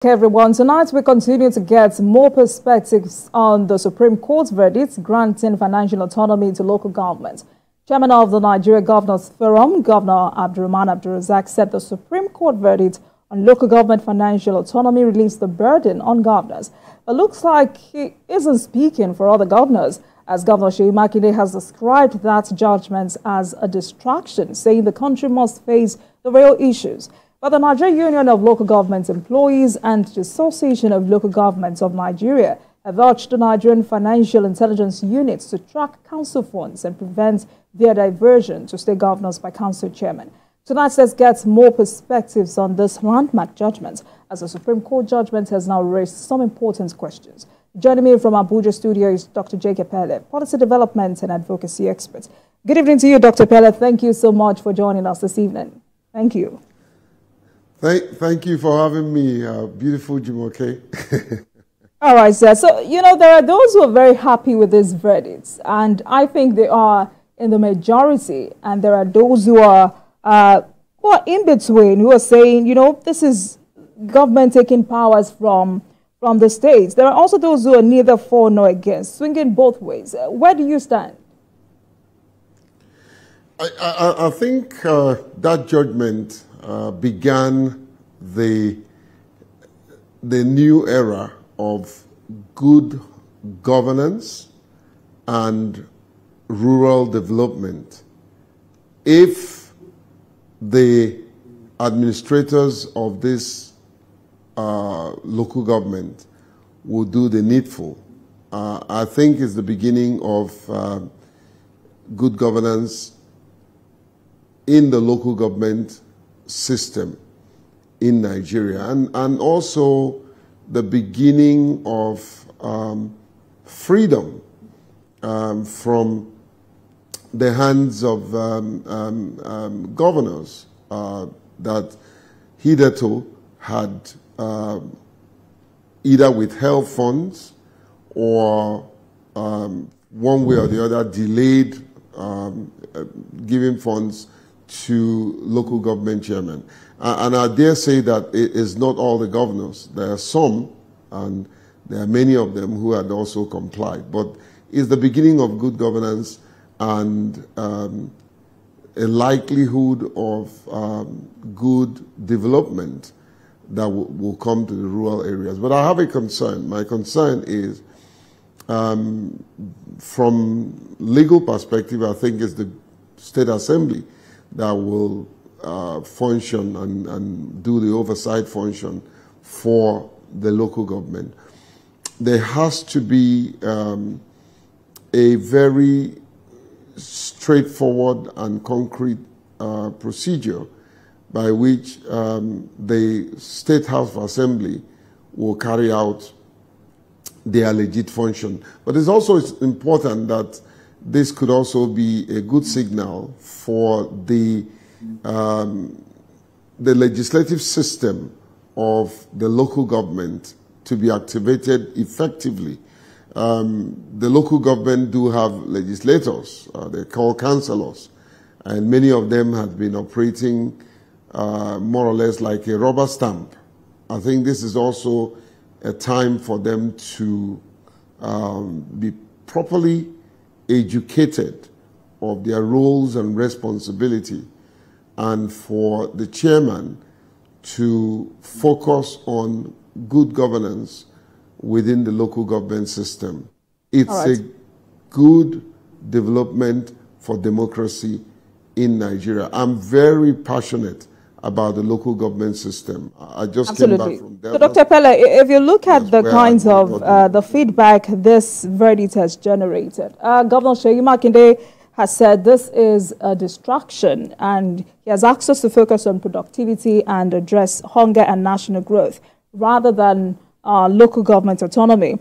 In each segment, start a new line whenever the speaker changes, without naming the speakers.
Okay, everyone, tonight we continue to get more perspectives on the Supreme Court's verdict granting financial autonomy to local governments. Chairman of the Nigeria Governors Forum, Governor Abdurrahman Abdulrazak, said the Supreme Court verdict on local government financial autonomy relieves the burden on governors. It looks like he isn't speaking for other governors, as Governor Seyi Makinde has described that judgment as a distraction, saying the country must face the real issues. But the Nigerian Union of Local Government Employees and the Association of Local Governments of Nigeria have urged the Nigerian Financial Intelligence Units to track council funds and prevent their diversion to state governors by council chairmen. Tonight, let's get more perspectives on this landmark judgment, as the Supreme Court judgment has now raised some important questions. Joining me from Abuja studio is Dr. Jacob Pele, policy development and advocacy expert. Good evening to you, Dr. Pele. Thank you so much for joining us this evening. Thank you.
Thank you for having me, beautiful Jumoke.
All right, sir. So, there are those who are very happy with these verdicts, and I think they are in the majority, and there are those who are in between, who are saying, this is government taking powers from the states. There are also those who are neither for nor against, swinging both ways. Where do you stand?
I think that judgment began the new era of good governance and rural development. If the administrators of this local government will do the needful, I think it's the beginning of good governance in the local government system in Nigeria, and also the beginning of freedom from the hands of governors that hitherto had either withheld funds or one way or the other delayed giving funds to local government chairmen. And I dare say that it is not all the governors. There are some, and there are many of them who had also complied. But it's the beginning of good governance and a likelihood of good development that will come to the rural areas. But I have a concern. My concern is, from legal perspective, I think it's the State Assembly that will function and do the oversight function for the local government. There has to be a very straightforward and concrete procedure by which the State House of Assembly will carry out their legit function. But it's also important that this could also be a good signal for the legislative system of the local government to be activated effectively. The local government do have legislators, they're called councillors, and many of them have been operating more or less like a rubber stamp. I think this is also a time for them to be properly educated of their roles and responsibility, and for the chairman to focus on good governance within the local government system. It's a good development for democracy in Nigeria. I'm very passionate about the local government system. I just came back from Delta.
So, Dr. Pele, if you look at the kinds of the feedback this verdict has generated, Governor Seyi Makinde has said this is a distraction, and he has asked us to focus on productivity and address hunger and national growth rather than local government autonomy.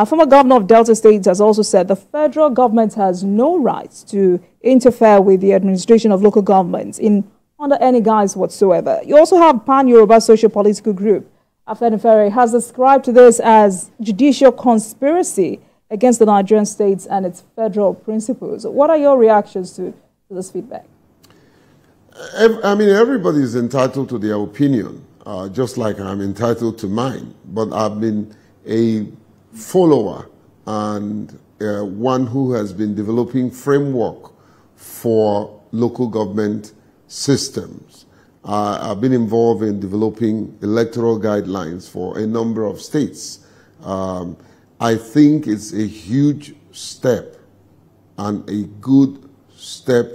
Former governor of Delta State has also said the federal government has no rights to interfere with the administration of local governments under any guise whatsoever. You also have Pan-Yoruba social political group, Afenifere, has described this as judicial conspiracy against the Nigerian states and its federal principles. What are your reactions to this feedback?
I mean, everybody is entitled to their opinion. just like I'm entitled to mine. But I've been a follower and one who has been developing framework for local government systems. I've been involved in developing electoral guidelines for a number of states. I think it's a huge step and a good step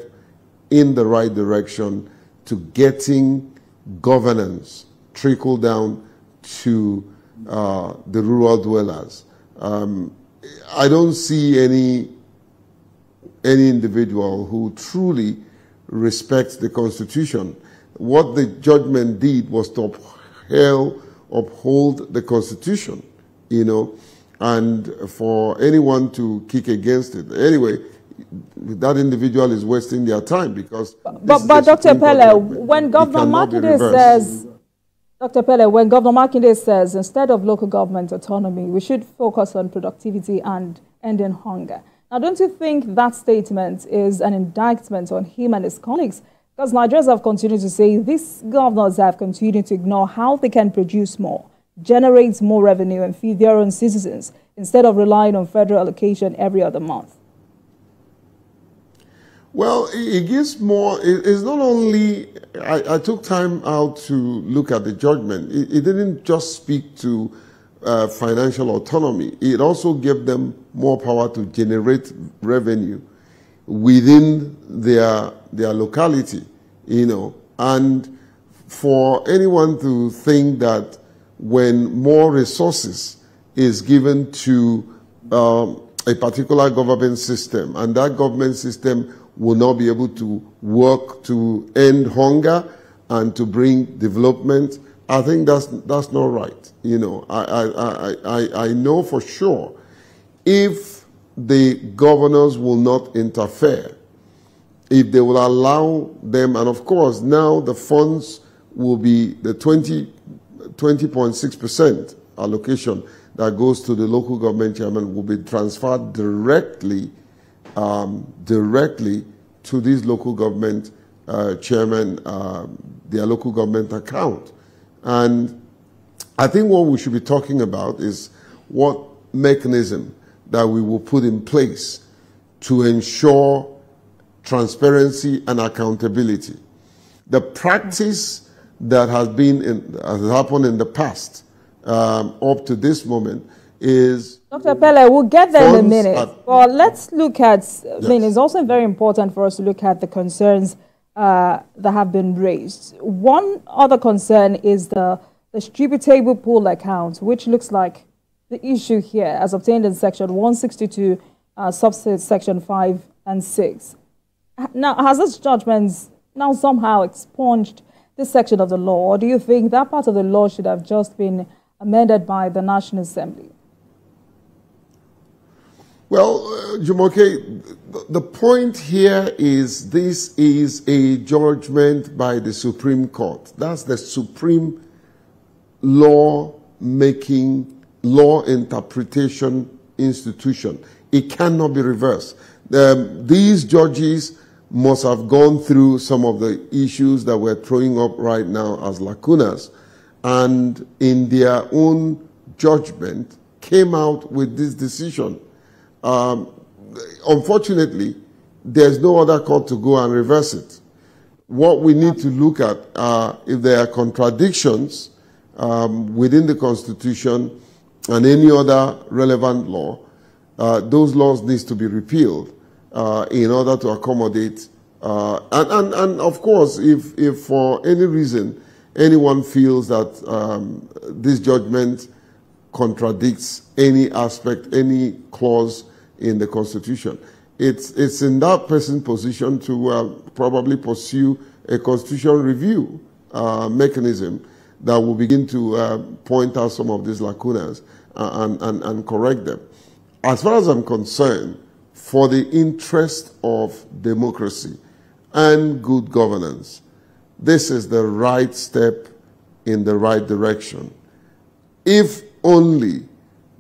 in the right direction to getting governance trickle down to the rural dwellers. I don't see any individual who truly respects the Constitution. What the judgment did was to uphold the Constitution, you know, and for anyone to kick against it. Anyway, that individual is wasting their time because... But
Dr. Pele, when Governor Makinde says... Dr. Pele, when Governor Makinde says instead of local government autonomy, we should focus on productivity and ending hunger. Now, don't you think that statement is an indictment on him and his colleagues? Because Nigerians have continued to say these governors have continued to ignore how they can produce more, generate more revenue and feed their own citizens instead of relying on federal allocation every other month.
Well, it gives more. It's not only, I took time out to look at the judgment. It didn't just speak to financial autonomy. It also gave them more power to generate revenue within their locality, you know. And for anyone to think that when more resources is given to a particular government system and that government system will not be able to work to end hunger and to bring development, I think that's not right. You know, I know for sure if the governors will not interfere, if they will allow them, and of course now the funds will be the 20.6% allocation that goes to the local government chairman will be transferred directly to these local government chairmen, their local government account. And I think what we should be talking about is what mechanism that we will put in place to ensure transparency and accountability. The practice that has happened in the past up to this moment is...
Dr. Pele, we'll get there in a minute. But let's look at, I mean, it's also very important for us to look at the concerns that have been raised. One other concern is the distributable pool account, which looks like the issue here as obtained in Section 162, subsection 5 and 6. Now, has this judgment now somehow expunged this section of the law, or do you think that part of the law should have just been amended by the National Assembly?
Well, Jumoke, the point here is this is a judgment by the Supreme Court. That's the supreme law-making, law interpretation institution. It cannot be reversed. These judges must have gone through some of the issues that we're throwing up right now as lacunas, and in their own judgment came out with this decision. Unfortunately, there's no other court to go and reverse it. What we need to look at if there are contradictions within the Constitution and any other relevant law, those laws need to be repealed in order to accommodate. And of course, if for any reason anyone feels that this judgment contradicts any aspect, any clause in the Constitution, it's in that person's position to probably pursue a constitutional review mechanism that will begin to point out some of these lacunas and correct them. As far as I'm concerned, for the interest of democracy and good governance, this is the right step in the right direction. If only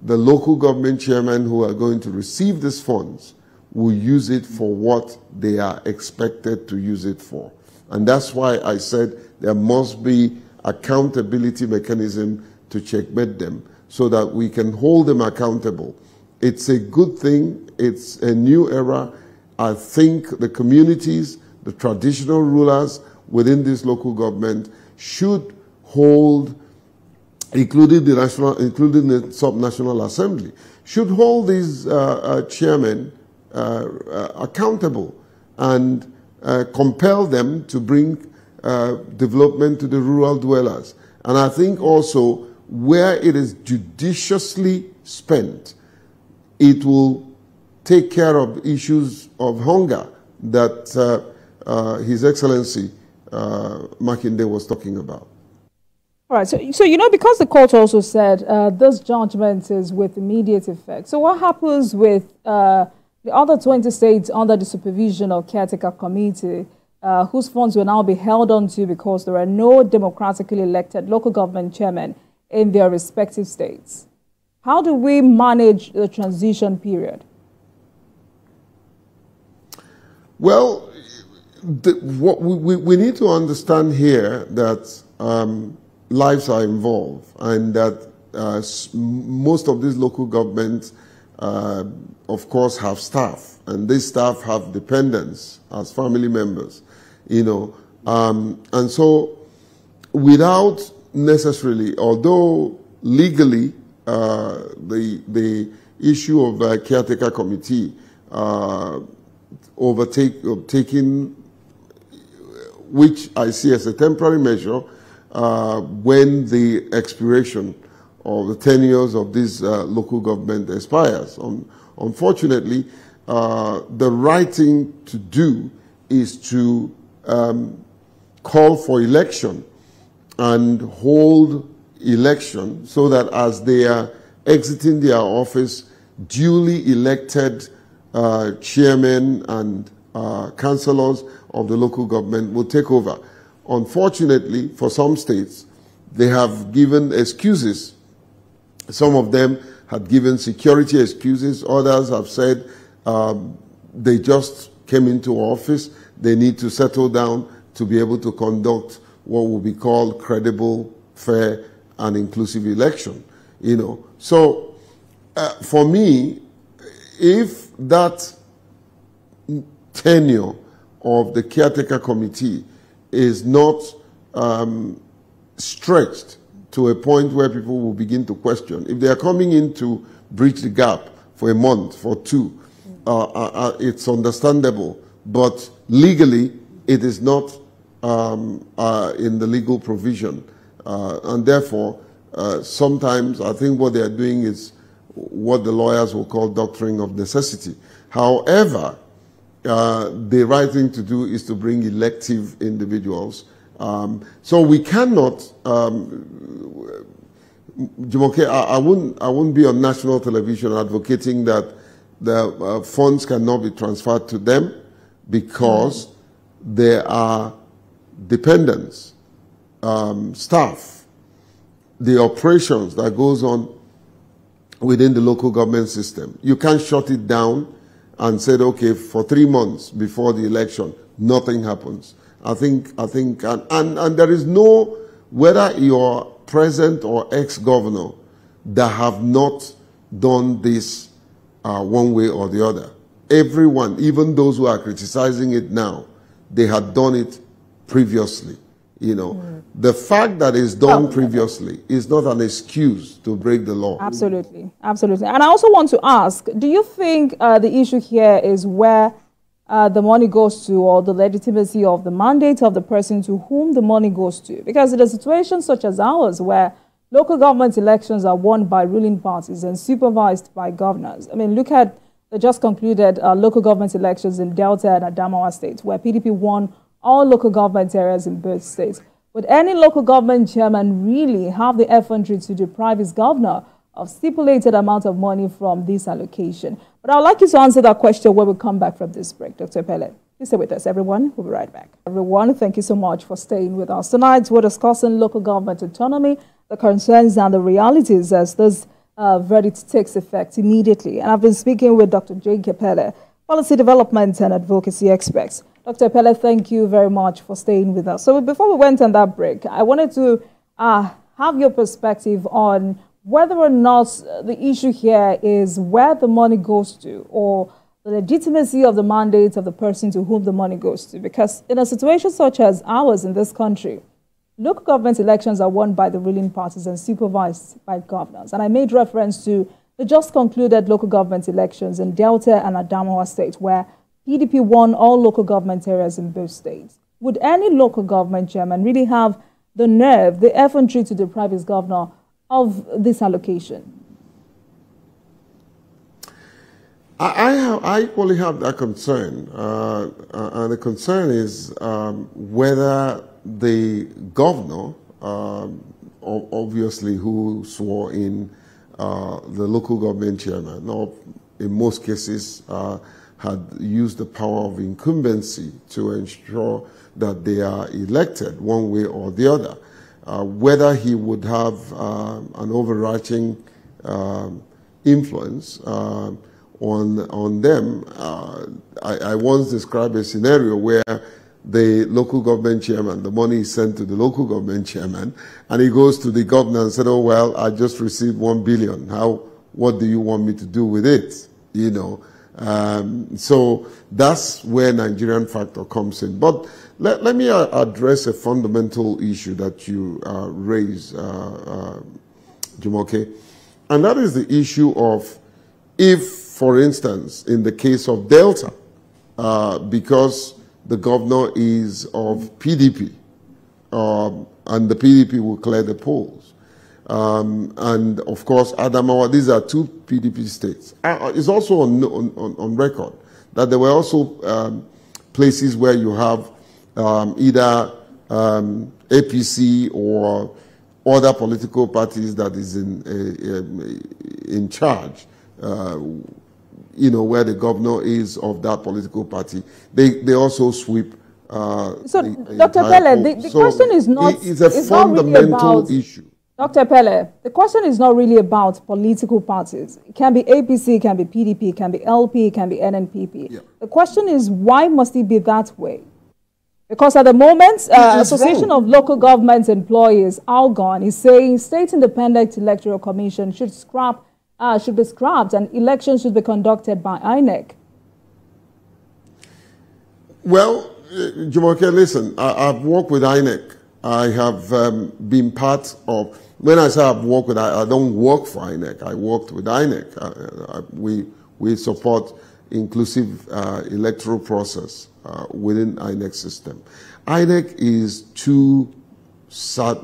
the local government chairmen who are going to receive these funds will use it for what they are expected to use it for. And that's why I said there must be accountability mechanism to checkmate them so that we can hold them accountable. It's a good thing. It's a new era. I think the communities, the traditional rulers within this local government should hold, including the subnational assembly, should hold these chairmen accountable and compel them to bring development to the rural dwellers. And I think also where it is judiciously spent, it will take care of issues of hunger that His Excellency Makinde was talking about.
All right, so you know, because the court also said this judgment is with immediate effect. So what happens with the other 20 states under the supervision of caretaker committee whose funds will now be held onto because there are no democratically elected local government chairmen in their respective states? How do we manage the transition period? Well,
what we need to understand here that lives are involved, and that most of these local governments, of course, have staff, and these staff have dependents as family members, you know. And so without necessarily, although legally the issue of caretaker committee taking, which I see as a temporary measure, when the expiration of the tenures of this local government expires. Unfortunately, the right thing to do is to call for election and hold election so that as they are exiting their office, duly elected chairmen and councillors of the local government will take over. Unfortunately, for some states, they have given excuses. Some of them had given security excuses. Others have said they just came into office. They need to settle down to be able to conduct what will be called credible, fair, and inclusive election. You know, so for me, if that tenure of the caretaker committee is not stretched to a point where people will begin to question, if they are coming in to bridge the gap for a month, for two, it's understandable. But legally, it is not in the legal provision. And therefore, sometimes I think what they are doing is what the lawyers will call doctrine of necessity. However, the right thing to do is to bring elective individuals. So we cannot, Jumoke, I wouldn't be on national television advocating that the funds cannot be transferred to them because there are dependents, staff, the operations that goes on within the local government system. You can't shut it down and say, okay, for 3 months before the election, nothing happens. I think, and there is no, whether you're present or ex-governor, that have not done this one way or the other. Everyone, even those who are criticizing it now, they had done it previously. You know, the fact that it's done previously is not an excuse to break the law.
Absolutely, absolutely. And I also want to ask, do you think the issue here is where the money goes to, or the legitimacy of the mandate of the person to whom the money goes to? Because in a situation such as ours, where local government elections are won by ruling parties and supervised by governors. I mean, look at the just concluded local government elections in Delta and Adamawa states, where PDP won all local government areas in both states. Would any local government chairman really have the effrontery to deprive his governor of stipulated amount of money from this allocation? But I'd like you to answer that question when we come back from this break, Dr. Pele. Please stay with us, everyone. We'll be right back. Everyone, thank you so much for staying with us. Tonight, we're discussing local government autonomy, the concerns and the realities as this verdict takes effect immediately. And I've been speaking with Dr. J. Pele, policy development and advocacy experts. Dr. Pele, thank you very much for staying with us. So before we went on that break, I wanted to have your perspective on whether or not the issue here is where the money goes to, or the legitimacy of the mandate of the person to whom the money goes to. Because in a situation such as ours in this country, local government elections are won by the ruling parties and supervised by governors. And I made reference to the just concluded local government elections in Delta and Adamawa State, where PDP won all local government areas in both states. Would any local government chairman really have the nerve, the effrontery to deprive his governor of this allocation?
I equally have that concern. And the concern is whether the governor, obviously who swore in the local government chairman, or in most cases had used the power of incumbency to ensure that they are elected one way or the other. Whether he would have an overarching influence on them. I once described a scenario where the local government chairman, the money is sent to the local government chairman, and he goes to the governor and said, "Oh, well, I just received 1 billion. What do you want me to do with it?" You know. So that's where Nigerian factor comes in. But let me address a fundamental issue that you raised, Jumoke, and that is the issue of if, for instance, in the case of Delta, because the governor is of PDP, and the PDP will clear the polls. And of course, Adamawa, these are two PDP states. It's also on record that there were also places where you have either APC or other political parties that is in charge, you know, where the governor is of that political party. They also sweep.
So, Dr. Pele, the question is not.
It's a fundamental issue.
Dr. Pele, the question is not really about political parties. It can be APC, it can be PDP, it can be LP, it can be NNPP. Yeah. The question is, why must it be that way? Because at the moment, Association of Local Government Employees, ALGON, is saying State Independent Electoral Commission should be scrapped and elections should be conducted by INEC.
Well, Jumoke, listen, I've worked with INEC. I have been part of, when I say I've worked with, I don't work for INEC. I worked with INEC. We support inclusive electoral process within INEC system. INEC is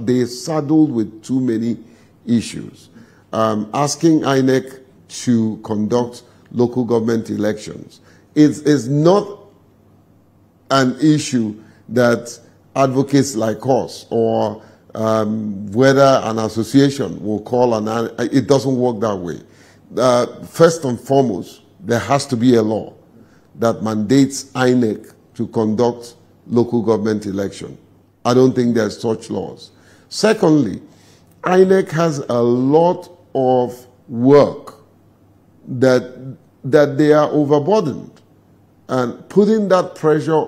they're saddled with too many issues. Asking INEC to conduct local government elections is not an issue that advocates like us or whether an association will call it doesn't work that way. First and foremost, there has to be a law that mandates INEC to conduct local government election. I don't think there's such laws. Secondly, INEC has a lot of work that they are overburdened. And putting that pressure,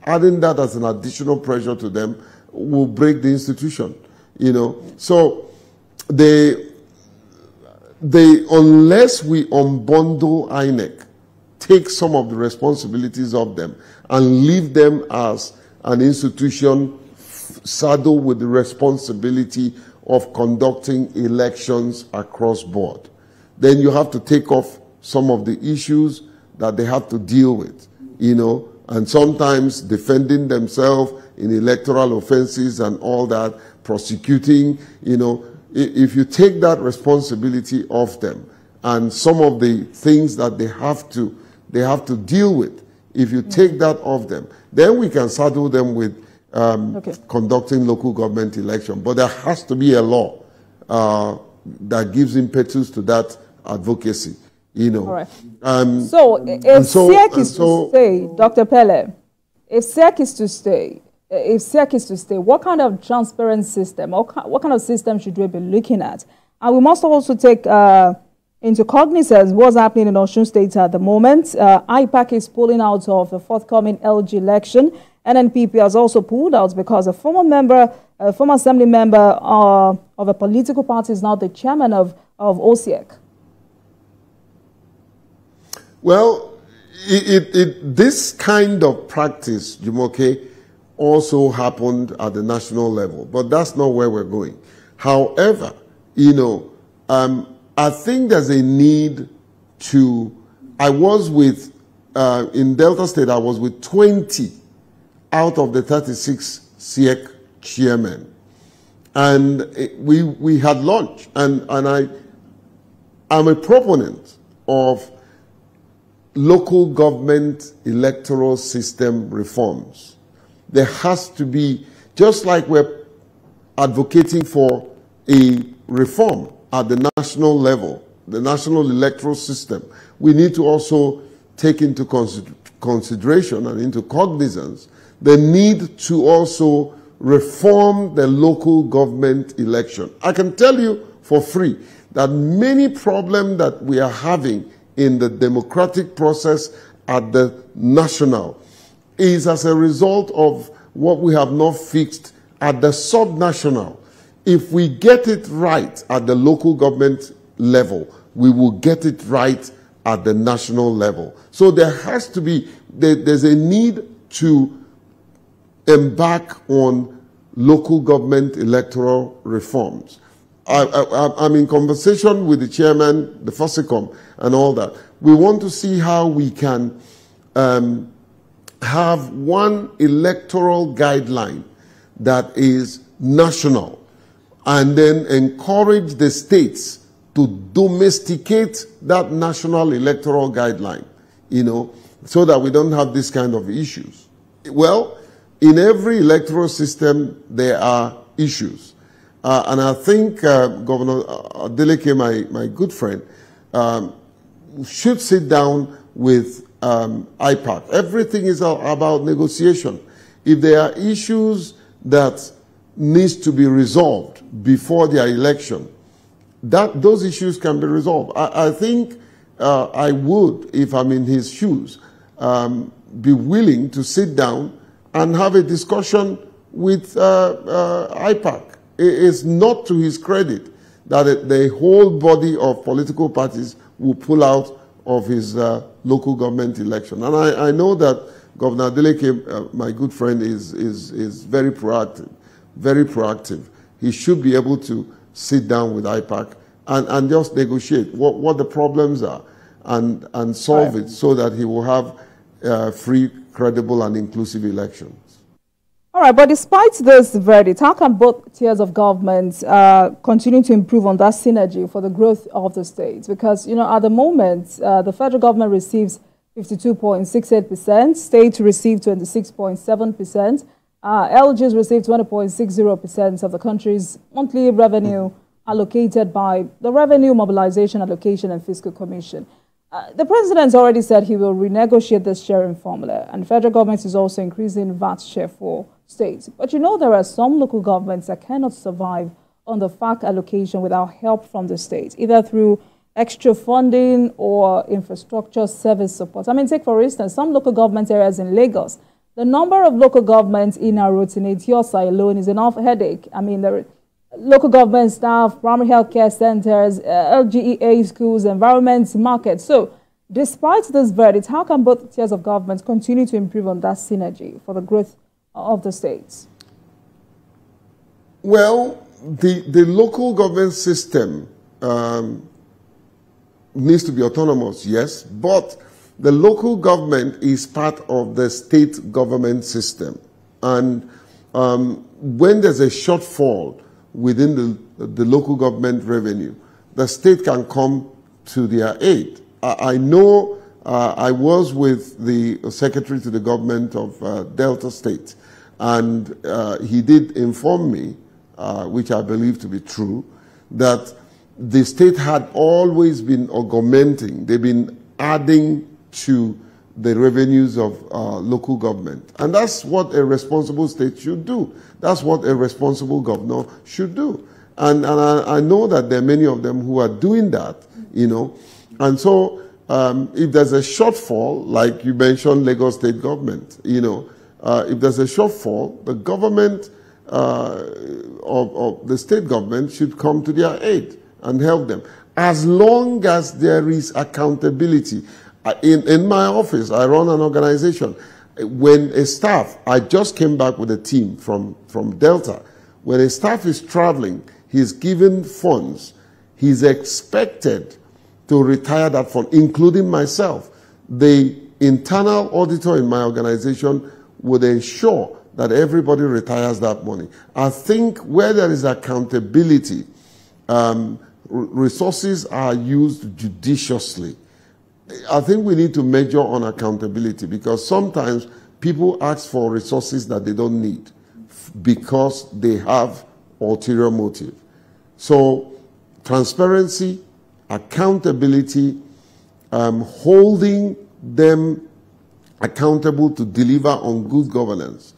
adding that as an additional pressure to them will break the institution, you know. So unless we unbundle INEC, take some of the responsibilities of them and leave them as an institution saddled with the responsibility of conducting elections across board, then you have to take off some of the issues that they have to deal with, you know, and sometimes defending themselves in electoral offenses and all that, prosecuting, you know. If you take that responsibility off them and some of the things that they have to deal with, if you take that off them, then we can saddle them with conducting local government election. But there has to be a law that gives impetus to that advocacy. You know.
All right. So if SEC is to stay, Dr. Pele, if SEC is to stay, what kind of transparent system, or what kind of system should we be looking at? And we must also take into cognizance what's happening in Osun State at the moment. IPAC is pulling out of the forthcoming LG election. NNPP has also pulled out because a former assembly member of a political party is now the chairman of OCEC.
Well, this kind of practice, Jumoke, also happened at the national level, but that's not where we're going. However, I think there's a need to, I was with, in Delta State, I was with 20 out of the 36 SEC chairmen. And we had lunch, and I'm a proponent of local government electoral system reforms. There has to be, just like we're advocating for a reform at the national level, the national electoral system, we need to also take into consideration and into cognizance the need to also reform the local government election. I can tell you for free that many problems that we are having in the democratic process at the national is as a result of what we have not fixed at the subnational. If we get it right at the local government level, we will get it right at the national level. So there has to be, there's a need to embark on local government electoral reforms. I'm in conversation with the chairman, the FOSICOM, and all that. We want to see how we can have one electoral guideline that is national, and then encourage the states to domesticate that national electoral guideline, so that we don't have this kind of issues. Well, in every electoral system, there are issues. And I think Governor Adeleke, my good friend, should sit down with IPAC. Everything is about negotiation. If there are issues that needs to be resolved before their election, those issues can be resolved. I think I would, if I'm in his shoes, be willing to sit down and have a discussion with IPAC. It's not to his credit that the whole body of political parties will pull out of his local government election. And I know that Governor Adeleke, my good friend, is very proactive, very proactive. He should be able to sit down with IPAC and just negotiate what the problems are and solve it so that he will have free, credible, and inclusive elections.
All right, but despite this verdict, how can both tiers of government continue to improve on that synergy for the growth of the states? Because, at the moment, the federal government receives 52.68%, states receive 26.7%, LGs receive 20.60% of the country's monthly revenue allocated by the Revenue Mobilization Allocation and Fiscal Commission. The president already said he will renegotiate this sharing formula, and the federal government is also increasing VAT share for states. But there are some local governments that cannot survive on the FAC allocation without help from the state, either through extra funding or infrastructure service support. Take, for instance, some local government areas in Lagos. The number of local governments in Arotine-Tiosa alone is enough headache. The local government staff, primary health care centers, LGEA schools, environment markets. So, despite this verdict, how can both tiers of government continue to improve on that synergy for the growth of the states?
Well, the local government system needs to be autonomous, yes, but the local government is part of the state government system. And when there's a shortfall within the local government revenue, the state can come to their aid. I know I was with the secretary to the government of Delta State, and he did inform me, which I believe to be true, that the state had always been augmenting. They've been adding to the revenues of local government. And that's what a responsible state should do. That's what a responsible governor should do. And I know that there are many of them who are doing that you know. And so if there's a shortfall, like you mentioned, Lagos state government, you know, if there's a shortfall, the government of the state government should come to their aid and help them. As long as there is accountability. In my office, I run an organization. When a staff, I just came back with a team from Delta. When a staff is traveling, he's given funds, he's expected to retire that fund, including myself. The internal auditor in my organization would ensure that everybody retires that money. I think where there is accountability, resources are used judiciously. I think we need to measure on accountability, because sometimes people ask for resources that they don't need because they have ulterior motive. So transparency, accountability, holding them accountable to deliver on good governance,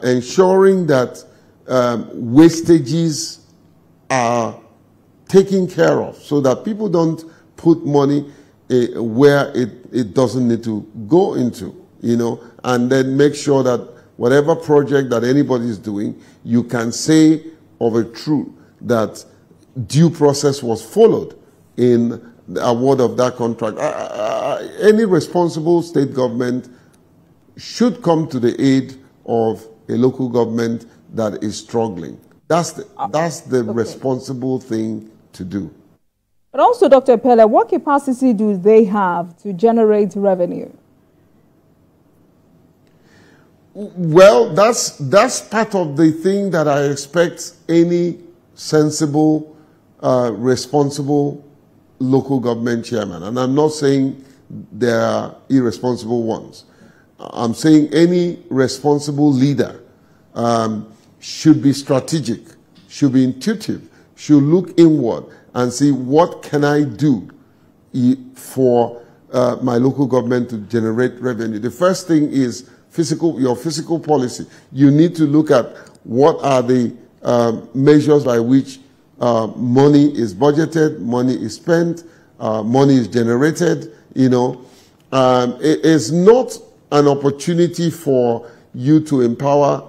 ensuring that wastages are taken care of so that people don't put money where it doesn't need to go into, you know, and then make sure that whatever project that anybody is doing, you can say of a truth that due process was followed in the award of that contract. Any responsible state government should come to the aid of a local government that is struggling. That's the responsible thing to do.
But also, Dr. Pele, what capacity do they have to generate revenue?
Well, that's part of the thing that I expect any sensible, responsible local government chairman. And I'm not saying there are irresponsible ones. I'm saying any responsible leader should be strategic, should be intuitive, should look inward and see what can I do for my local government to generate revenue. The first thing is your fiscal policy. You need to look at what are the measures by which money is budgeted, money is spent, money is generated. You know, it is not an opportunity for you to empower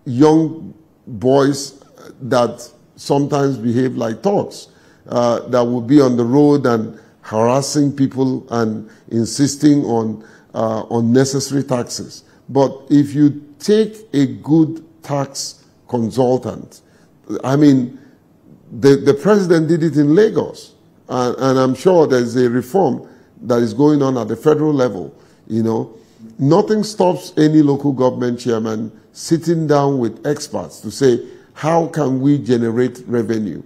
young boys that sometimes behave like thugs, that will be on the road and harassing people and insisting on unnecessary taxes. But if you take a good tax consultant, I mean, the president did it in Lagos, and I'm sure there's a reform that is going on at the federal level. You know, nothing stops any local government chairman sitting down with experts to say, how can we generate revenue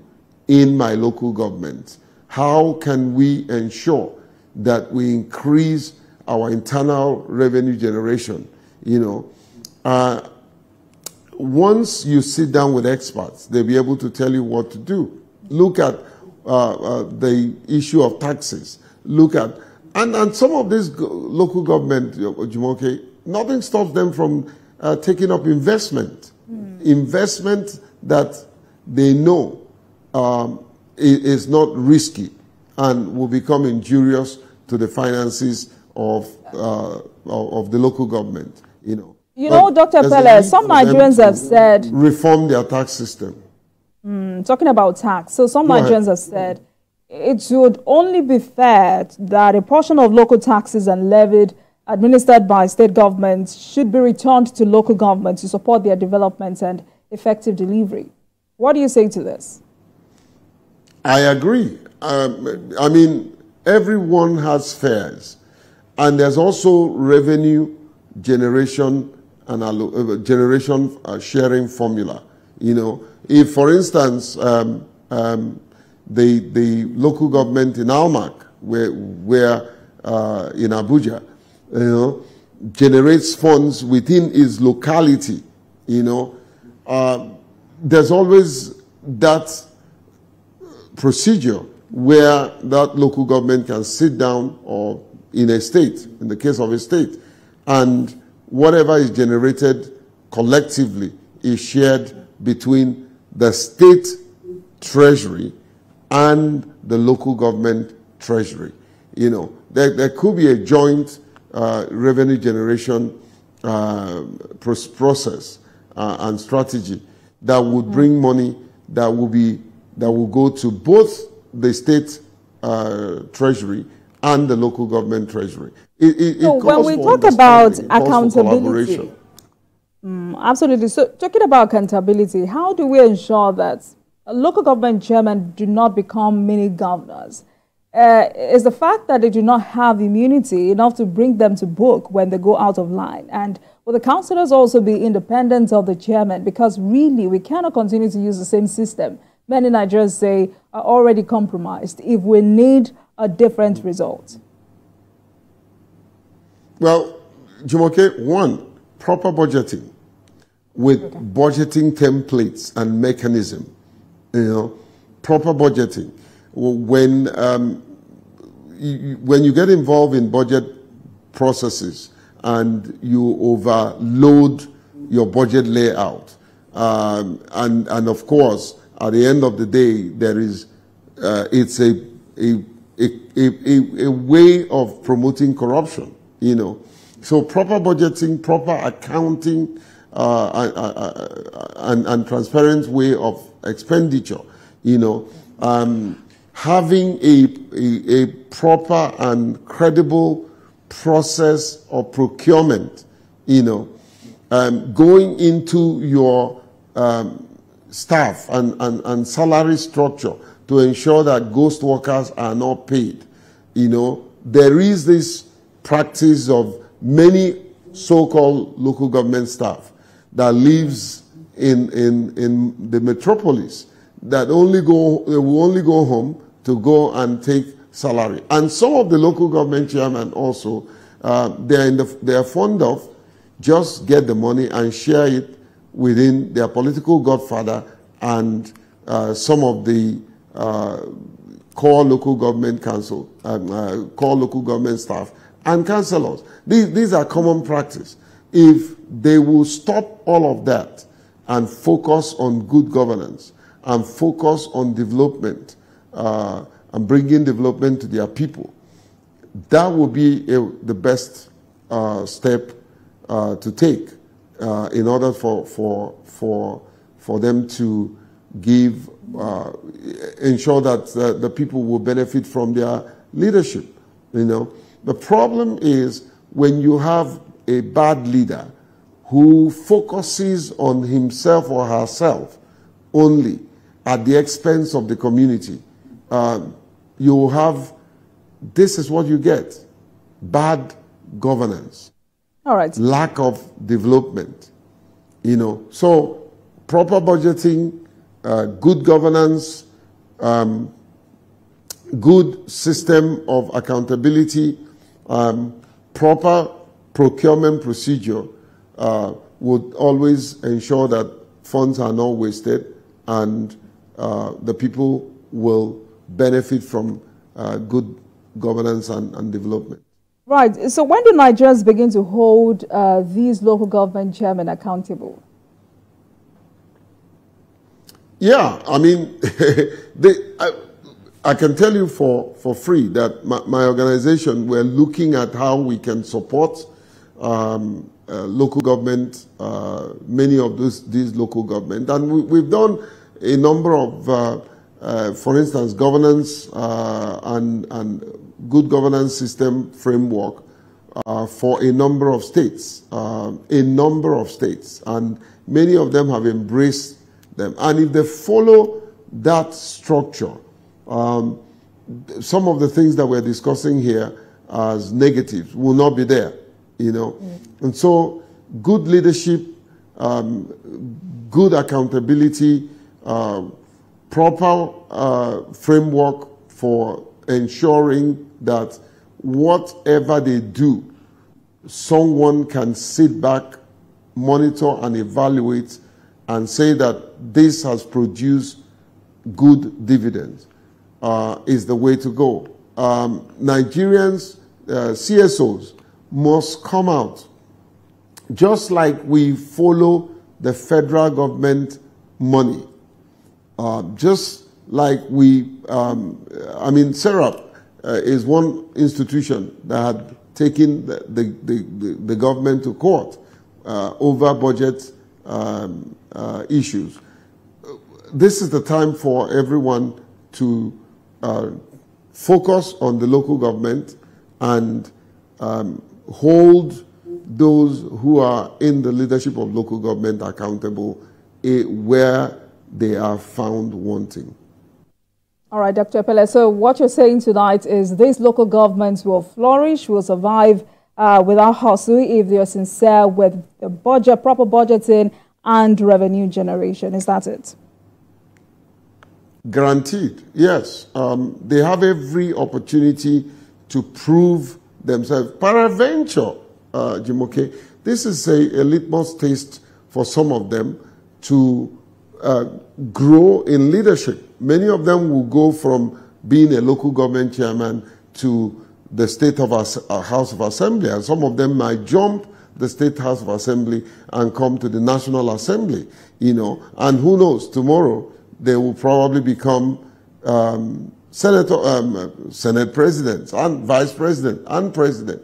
in my local government? How can we ensure that we increase our internal revenue generation? You know, once you sit down with experts, they'll be able to tell you what to do. Look at the issue of taxes. Look at, and some of this local government, Jumoke, nothing stops them from taking up investment. Investment that they know is not risky and will become injurious to the finances of the local government. You know,
Dr. Pele, some Nigerians have said
reform their tax system.
Talking about tax, so some Nigerians have said it would only be fair that a portion of local taxes and levied administered by state governments should be returned to local governments to support their development and effective delivery. What do you say to this?
I agree. I mean, everyone has fares, and there's also revenue generation and sharing formula. You know, if, for instance, the local government in Almac, where in Abuja, you know, generates funds within its locality, you know, there's always that procedure where that local government can sit down, or in a state, in the case of a state, and whatever is generated collectively is shared between the state treasury and the local government treasury. You know, there could be a joint revenue generation process and strategy that would bring money that will go to both the state treasury and the local government treasury.
So when we talk about accountability, absolutely. So talking about accountability, how do we ensure that local government chairmen do not become mini governors? Is the fact that they do not have immunity enough to bring them to book when they go out of line? And will the councillors also be independent of the chairman? Because really, we cannot continue to use the same system. Many Nigerians say are already compromised if we need a different result.
Well, Jumoke, one, proper budgeting with budgeting templates and mechanism. You know, proper budgeting. When you get involved in budget processes and you overload your budget layout, and of course, at the end of the day, there is it's a way of promoting corruption. You know, so proper budgeting, proper accounting, and transparent way of expenditure. You know. Having a proper and credible process of procurement, you know, going into your staff and salary structure to ensure that ghost workers are not paid. You know, there is this practice of many so-called local government staff that lives in the metropolis that they will only go home to go and take salary. And some of the local government chairmen also, they are fond of just get the money and share it within their political godfather and some of the core local government council, core local government staff and councillors. These are common practice. If they will stop all of that and focus on good governance and focus on development and bringing development to their people, that would be the best step to take in order for them to give, ensure that the people will benefit from their leadership. You know, the problem is when you have a bad leader who focuses on himself or herself only at the expense of the community, you have, this is what you get: bad governance.
All right.
Lack of development. You know, so proper budgeting, good governance, good system of accountability, proper procurement procedure would always ensure that funds are not wasted and the people will benefit from good governance and development.
Right. So when do Nigerians begin to hold these local government chairmen accountable?
Yeah, I mean, I can tell you for free that my organization, we're looking at how we can support local government, many of these local government. And we've done a number of, for instance, governance and good governance system framework for a number of states, and many of them have embraced them. And if they follow that structure, some of the things that we're discussing here as negatives will not be there, you know. And so good leadership, good accountability, proper framework for ensuring that whatever they do, someone can sit back, monitor and evaluate and say that this has produced good dividends, is the way to go. Nigerians, CSOs, must come out, just like we follow the federal government money. Just like SERAP is one institution that had taken the government to court over budget issues. This is the time for everyone to focus on the local government and hold those who are in the leadership of local government accountable where they are found wanting.
All right, Dr. Pele, so what you're saying tonight is these local governments will flourish, will survive without hustle if they're sincere with the budget, proper budgeting and revenue generation. Is that it?
Guaranteed, yes. They have every opportunity to prove themselves. Peradventure, Jimoke, this is a litmus test for some of them to grow in leadership. Many of them will go from being a local government chairman to the State of House of Assembly, and some of them might jump the State House of Assembly and come to the National Assembly, and who knows, tomorrow they will probably become Senate presidents and vice president and president.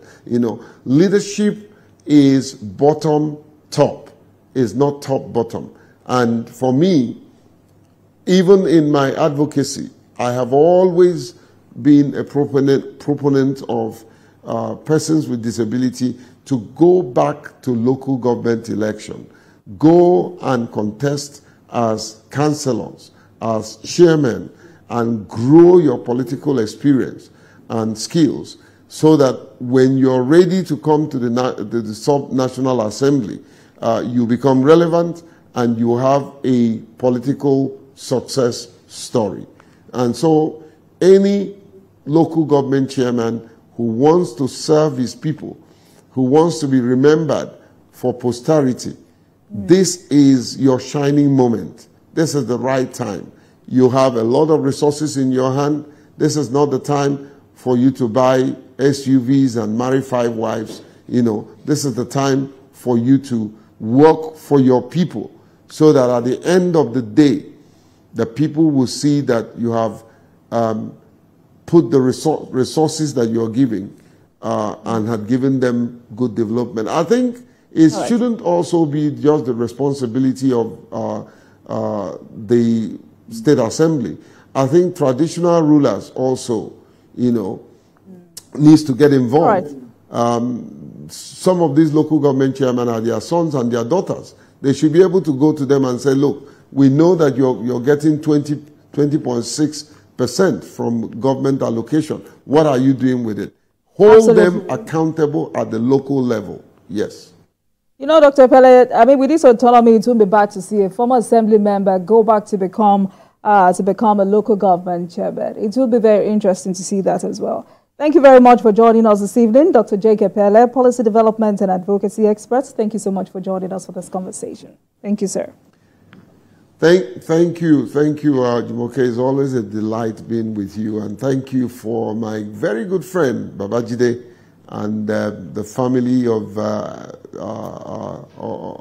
Leadership is bottom top, is not top bottom. And for me, even in my advocacy, I have always been a proponent of persons with disability to go back to local government election. Go and contest as councillors, as chairmen, and grow your political experience and skills so that when you're ready to come to the sub-national assembly, you become relevant and you have a political success story. And so any local government chairman who wants to serve his people, who wants to be remembered for posterity, this is your shining moment. This is the right time. You have a lot of resources in your hand. This is not the time for you to buy SUVs and marry 5 wives. This is the time for you to work for your people so that at the end of the day, the people will see that you have put the resources that you're giving and had given them good development. I think it shouldn't also be just the responsibility of the State Assembly. I think traditional rulers also, needs to get involved. Some of these local government chairmen are their sons and their daughters. They should be able to go to them and say, look, we know that you're getting 20.6% from government allocation. What are you doing with it? Hold them accountable at the local level. Yes.
Dr. Pele, with this autonomy, it won't be bad to see a former assembly member go back to become a local government chairman. It will be very interesting to see that as well. Thank you very much for joining us this evening, Dr. J.K. Pele, policy development and advocacy expert. Thank you so much for joining us for this conversation. Thank you, sir.
Thank you, Jimoke. It's always a delight being with you, and thank you for my very good friend Babajide and the family of